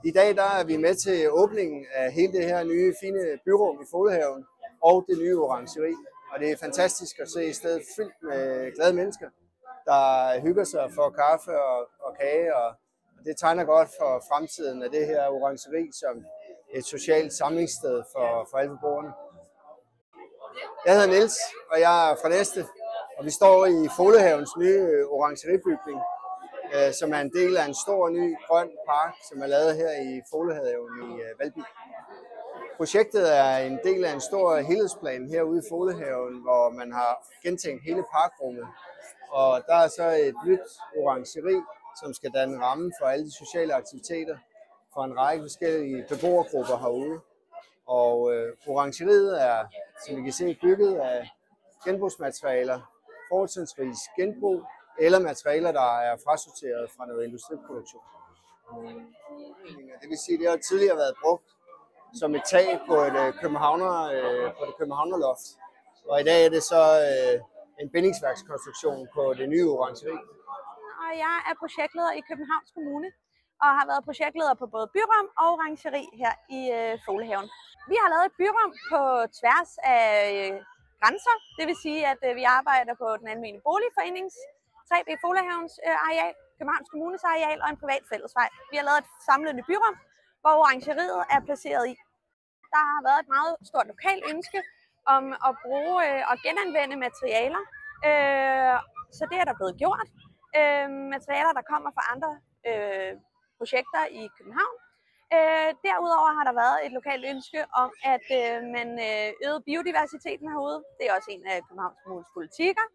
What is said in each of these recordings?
I dag der er vi med til åbningen af hele det her nye fine byrum i Folehaven og det nye orangeri. Og det er fantastisk at se stedet fyldt med glade mennesker, der hygger sig for kaffe og kage. Og det tegner godt for fremtiden af det her orangeri som et socialt samlingssted for alle beboerne. Jeg hedder Niels, og jeg er fra Næste, og vi står i Folehavens nye orangeribygning, som er en del af en stor ny grøn park, som er lavet her i Folehaven i Valby. Projektet er en del af en stor helhedsplan herude i Folehaven, hvor man har gentænkt hele parkrummet. Og der er så et nyt orangeri, som skal danne rammen for alle de sociale aktiviteter for en række forskellige beboergrupper herude. Og orangeriet er, som I kan se, bygget af genbrugsmaterialer, fortrinsvis genbrug eller materialer, der er frasorteret fra noget industriproduktion. Det vil sige, at det har tidligere været brugt som et tag på et københavnerloft, og i dag er det så en bindingsværkskonstruktion på det nye orangeri. Og jeg er projektleder i Københavns Kommune og har været projektleder på både byrum og orangeri her i Folehaven. Vi har lavet et byrum på tværs af grænser, det vil sige, at vi arbejder på den almene boligforenings 3B Folehavens areal, Københavns Kommunes areal og en privat fællesvej. Vi har lavet et samlende byrum, hvor orangeriet er placeret i. Der har været et meget stort lokalt ønske om at bruge og genanvende materialer, så det er der blevet gjort. Materialer, der kommer fra andre projekter i København. Derudover har der været et lokalt ønske om, at man øgede biodiversiteten herude. Det er også en af Københavns Kommunes politikker.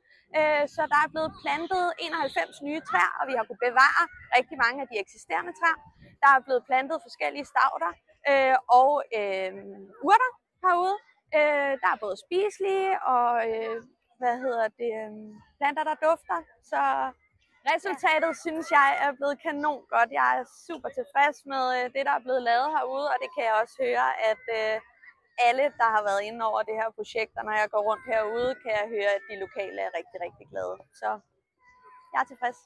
Så der er blevet plantet 91 nye træer, og vi har kunnet bevare rigtig mange af de eksisterende træer. Der er blevet plantet forskellige stauder og urter herude. Der er både spiselige og planter, der dufter. Så resultatet synes jeg er blevet kanon godt. Jeg er super tilfreds med det, der er blevet lavet herude, og det kan jeg også høre, at alle, der har været inde over det her projekt, og når jeg går rundt herude, kan jeg høre, at de lokale er rigtig, rigtig glade. Så jeg er tilfreds.